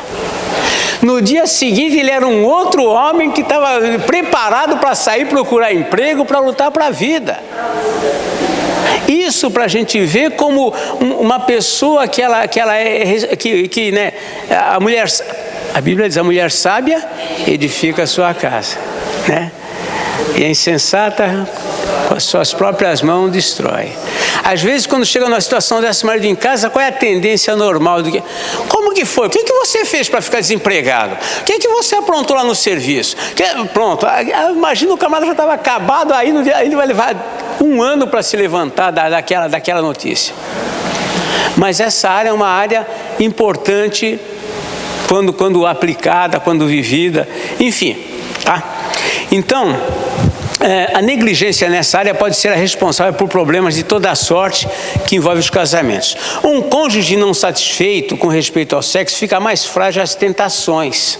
S1: No dia seguinte ele era um outro homem que estava preparado para sair, procurar emprego, para lutar para a vida. Isso para a gente ver como uma pessoa que né, a mulher, a Bíblia diz, a mulher sábia edifica a sua casa, né? E a insensata com as suas próprias mãos destrói. Às vezes, quando chega numa situação dessa, marido em casa, qual é a tendência normal? Como que foi? O que você fez para ficar desempregado? O que você aprontou lá no serviço? Pronto, imagina o camarada já estava acabado, aí ele vai levar 1 ano para se levantar daquela notícia. Mas essa área é uma área importante quando aplicada, quando vivida, enfim, tá? Então, a negligência nessa área pode ser a responsável por problemas de toda a sorte que envolvem os casamentos. Um cônjuge não satisfeito com respeito ao sexo fica mais frágil às tentações.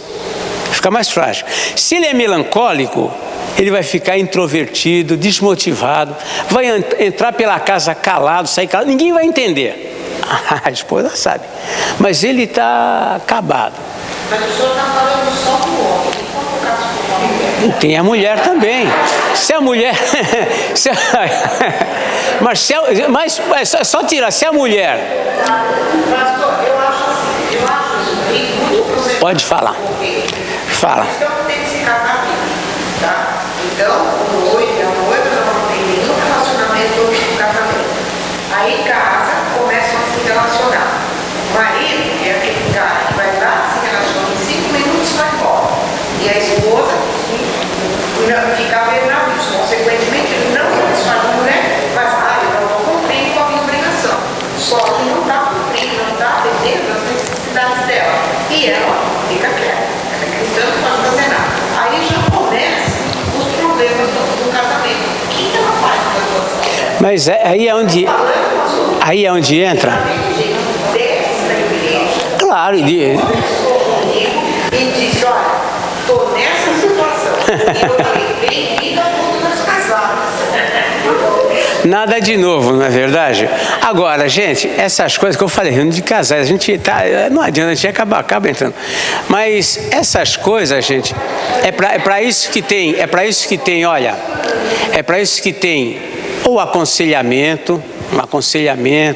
S1: Fica mais frágil. Se ele é melancólico, ele vai ficar introvertido, desmotivado, vai entrar pela casa calado, sair calado, ninguém vai entender. A esposa sabe, mas ele está acabado.
S6: Mas o senhor está falando só do homem.
S1: Tem a mulher também. Se a mulher... mas só tirar, se a mulher...
S6: Pastor, eu acho muito...
S1: Pode falar. Fala.
S6: Então tem que se casar bem, tá? Então, o noivo não tem nenhum relacionamento no casamento. Aí casa, começam a se relacionar. O marido é aquele cara que vai lá, se relaciona em 5 minutos e vai embora. E a esposa fica vendo isso. Consequentemente, ele não satisfaz a mulher, mas eu não estou cumprindo com a minha obrigação. Só que não está cumprindo, não está atendendo as necessidades dela. E ela fica quieta. Ela é cristã, não pode fazer nada. Aí já começam os problemas do casamento. O que ela faz com a situação?
S1: Mas aí é onde entra. Claro,
S6: e disse, olha, estou nessa situação. E eu falei, bem-vinda a todas as casadas.
S1: Nada de novo, não é verdade? Agora, gente, essas coisas que eu falei, reunião de casais, a gente não adianta, a gente acaba entrando. Mas essas coisas, gente, é para isso que tem, olha, é para isso que tem o aconselhamento,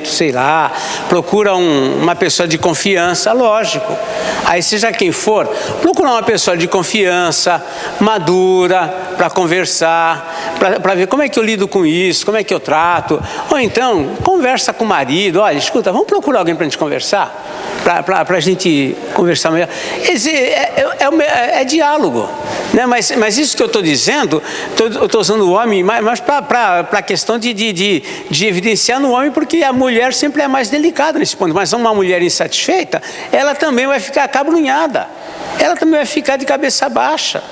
S1: sei lá, procura uma pessoa de confiança, lógico. Aí seja quem for, procura uma pessoa de confiança, madura, para conversar, para ver como é que eu lido com isso, como é que eu trato. Ou então, conversa com o marido, olha, escuta, vamos procurar alguém para a gente conversar? Para a gente conversar melhor. É diálogo, né? Mas isso que eu estou dizendo, eu estou usando o homem, mas para a questão de evidenciar no homem, porque a mulher sempre é mais delicada nesse ponto. Mas uma mulher insatisfeita, ela também vai ficar acabrunhada, ela também vai ficar de cabeça baixa.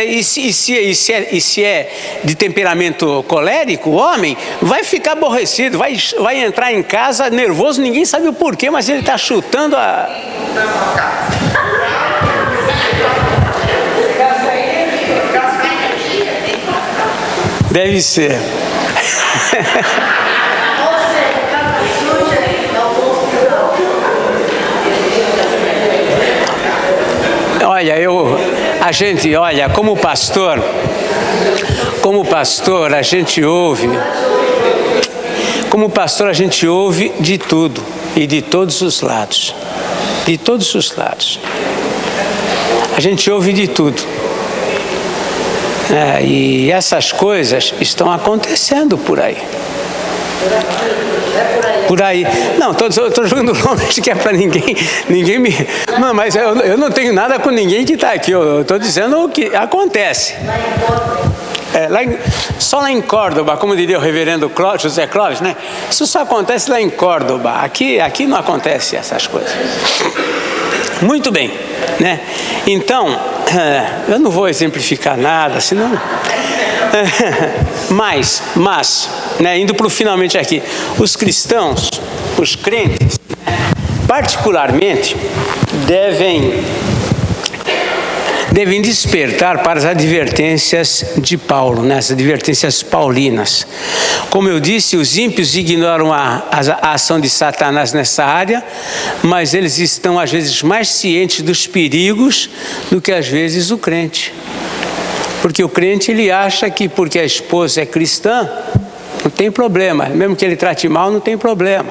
S1: E se é de temperamento colérico, o homem vai ficar aborrecido, vai entrar em casa nervoso, ninguém sabe o porquê, mas ele está chutando a... Deve ser. Olha, como pastor, a gente ouve de tudo e de todos os lados. De todos os lados. A gente ouve de tudo. E essas coisas estão acontecendo por aí. Por aí. Não, estou jogando longe que é para ninguém me... Não, mas eu não tenho nada com ninguém que está aqui. Eu estou dizendo o que acontece. Só lá em Córdoba, como diria o reverendo José Clóvis, né? Isso só acontece lá em Córdoba. Aqui não acontece essas coisas. Muito bem, né? Então, eu não vou exemplificar nada, senão... Mas, né, indo para o finalmente aqui, os cristãos, os crentes, particularmente, devem despertar para as advertências de Paulo, né, as advertências paulinas. Como eu disse, os ímpios ignoram a ação de Satanás nessa área, mas eles estão às vezes mais cientes dos perigos do que às vezes o crente. Porque o crente, ele acha que porque a esposa é cristã, não tem problema. Mesmo que ele trate mal, não tem problema.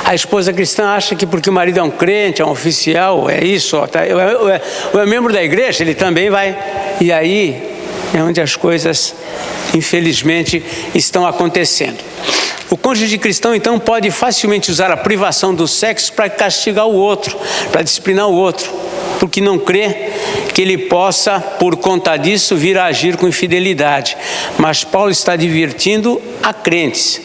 S1: A esposa cristã acha que porque o marido é um crente, é um oficial, é isso, ou é membro da igreja, ele também vai. E aí é onde as coisas, infelizmente, estão acontecendo. O cônjuge cristão, então, pode facilmente usar a privação do sexo para castigar o outro, para disciplinar o outro, porque não crê que ele possa, por conta disso, vir a agir com infidelidade. Mas Paulo está advertindo a crentes.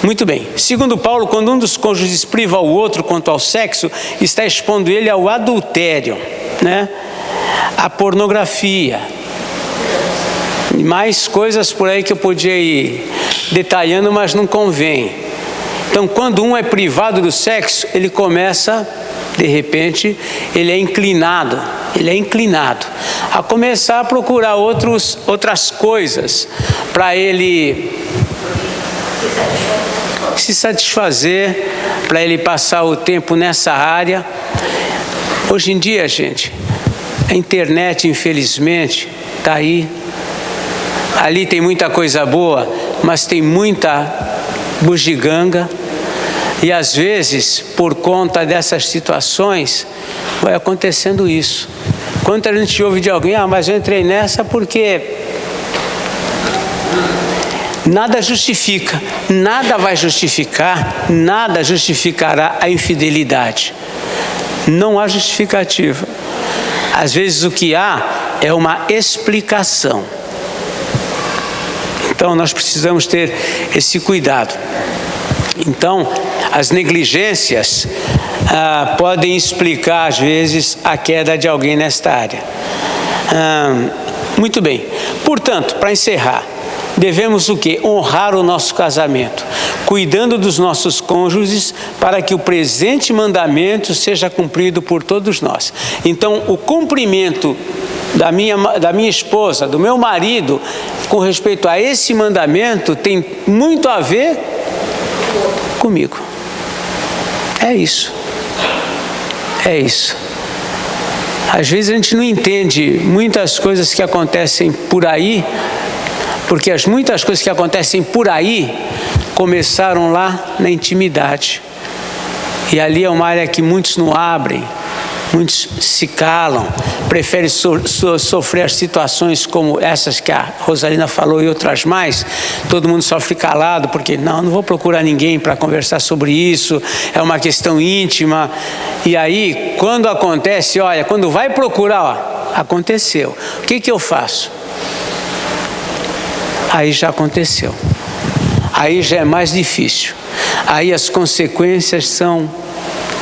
S1: Muito bem. Segundo Paulo, quando um dos cônjuges priva o outro quanto ao sexo, está expondo ele ao adultério, né? A pornografia. Mais coisas por aí que eu podia ir detalhando, mas não convém. Então, quando um é privado do sexo, ele começa, de repente, ele é inclinado a começar a procurar outras coisas para ele se satisfazer, para ele passar o tempo nessa área. Hoje em dia, gente, a internet, infelizmente, está aí. Ali tem muita coisa boa, mas tem muita bugiganga. E às vezes, por conta dessas situações, vai acontecendo isso. Quando a gente ouve de alguém, mas eu entrei nessa porque... Nada justifica, nada vai justificar, nada justificará a infidelidade. Não há justificativa. Às vezes o que há é uma explicação. Então nós precisamos ter esse cuidado. Então, as negligências podem explicar, às vezes, a queda de alguém nesta área. Muito bem. Portanto, para encerrar, devemos o quê? Honrar o nosso casamento, cuidando dos nossos cônjuges para que o presente mandamento seja cumprido por todos nós. Então, o cumprimento da minha esposa, do meu marido, com respeito a esse mandamento, tem muito a ver comigo. É isso. É isso. Às vezes a gente não entende muitas coisas que acontecem por aí, porque as muitas coisas que acontecem por aí começaram lá na intimidade. E ali é uma área que muitos não abrem, muitos se calam, preferem sofrer as situações como essas que a Rosalina falou e outras mais. Todo mundo sofre calado, porque não vou procurar ninguém para conversar sobre isso, é uma questão íntima. E aí, quando acontece, olha, quando vai procurar, aconteceu. O que eu faço? Aí já aconteceu. Aí já é mais difícil. Aí as consequências são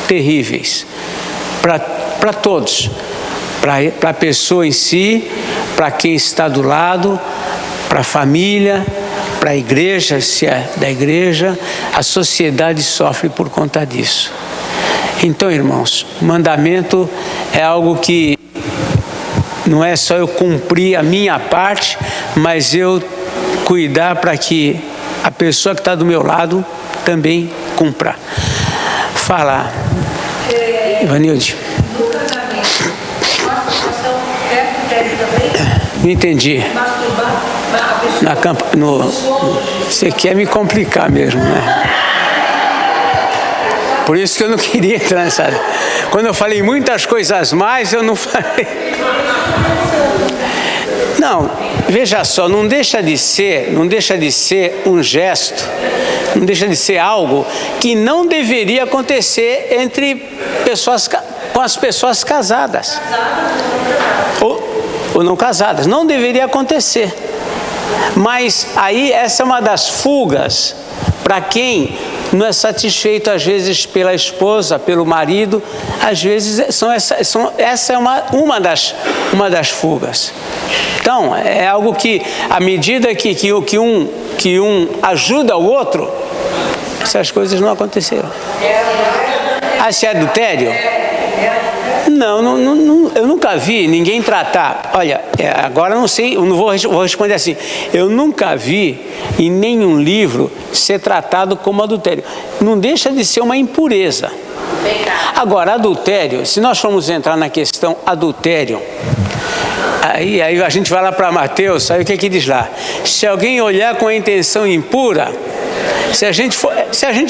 S1: terríveis para todos, para a pessoa em si, para quem está do lado, para a família, para a igreja, se é da igreja. A sociedade sofre por conta disso. Então, irmãos, o mandamento é algo que não é só eu cumprir a minha parte, mas eu cuidar para que a pessoa que está do meu lado também cumpra. Fala, Ivanilde.
S5: No casamento, masturbação é adultério também?
S1: Não entendi.
S5: Masturbar a pessoa.
S1: Você quer me complicar mesmo, né? Por isso que eu não queria entrar nessa. Quando eu falei muitas coisas mais, eu não falei. Não, veja só, não deixa de ser um gesto, não deixa de ser algo que não deveria acontecer entre pessoas, com as pessoas casadas ou não casadas, não deveria acontecer. Mas aí essa é uma das fugas para quem não é satisfeito às vezes pela esposa, pelo marido. Às vezes essa é uma das fugas. Então é algo que, à medida que um ajuda o outro, essas coisas não aconteceram. Se é adultério? Não, eu nunca vi ninguém tratar. Olha, agora não sei, eu não vou responder assim. Eu nunca vi em nenhum livro ser tratado como adultério. Não deixa de ser uma impureza. Agora, adultério, se nós formos entrar na questão adultério, aí a gente vai lá para Mateus, sabe o que diz lá? Se alguém olhar com a intenção impura, se a gente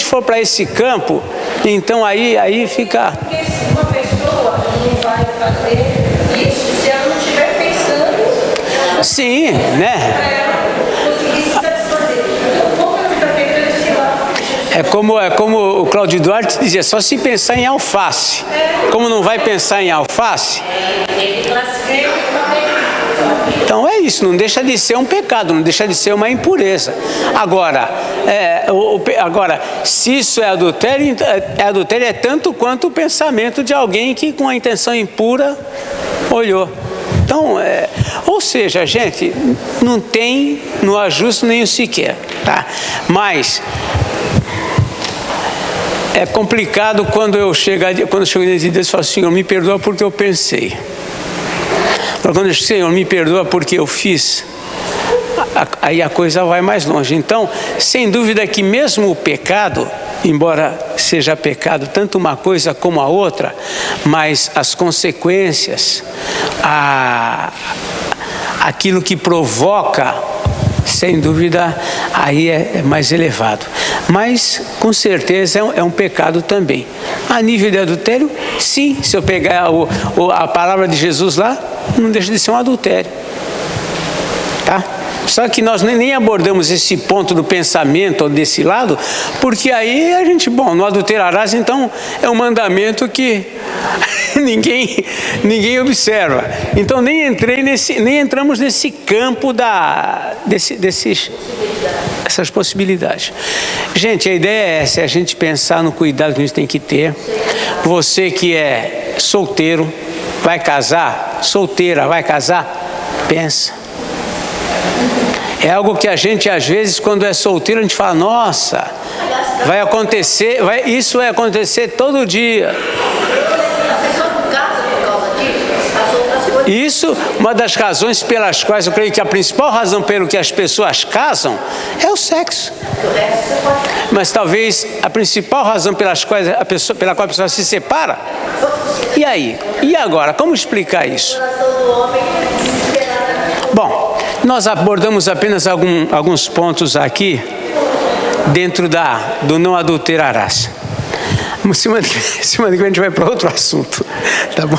S1: for para esse campo, então aí fica.
S5: Porque se uma pessoa não vai fazer isso, se ela não estiver pensando.
S1: Sim, né? É como o Cláudio Duarte dizia, só se pensar em alface. Como não vai pensar em alface? Então é isso, não deixa de ser um pecado, não deixa de ser uma impureza. Agora, se isso é adultério é tanto quanto o pensamento de alguém que com a intenção impura olhou. Então, ou seja, gente, não tem no ajuste nem o sequer, tá? Mas é complicado quando eu chego diante de Deus e falo, Senhor, me perdoa porque eu pensei. Quando eu digo, Senhor, me perdoa porque eu fiz, aí a coisa vai mais longe. Então, sem dúvida que mesmo o pecado, embora seja pecado tanto uma coisa como a outra, mas as consequências, aquilo que provoca, sem dúvida, aí é mais elevado. Mas, com certeza, é um pecado também. A nível de adultério, sim, se eu pegar a palavra de Jesus lá, não deixa de ser um adultério. Tá? Só que nós nem abordamos esse ponto do pensamento, ou desse lado, porque aí a gente, não adulterarás, então é um mandamento que ninguém observa. Então nem entramos nesse campo dessas possibilidades. Gente, a ideia é essa, é a gente pensar no cuidado que a gente tem que ter. Você que é solteiro, vai casar, solteira, vai casar, pensa. É algo que a gente, às vezes, quando é solteiro, a gente fala, nossa, vai acontecer, isso vai acontecer todo dia.
S4: A pessoa não casa por causa disso, as outras coisas
S1: Isso, uma das razões pelas quais eu creio que a principal razão pelo que as pessoas casam é o sexo. Mas talvez a principal razão pela qual a pessoa se separa. E aí? E agora? Como explicar isso? Bom, nós abordamos apenas alguns pontos aqui dentro do não adulterarás. Semana que vem a gente vai para outro assunto, tá bom?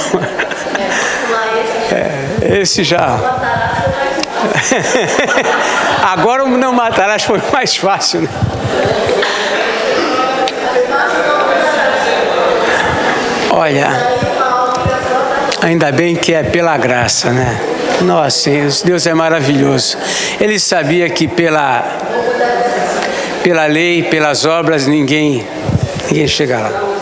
S1: Esse já... Agora o não matarás foi mais fácil, né? Olha, ainda bem que é pela graça, né? Nossa, Deus é maravilhoso. Ele sabia que pela lei, pelas obras, ninguém chega lá.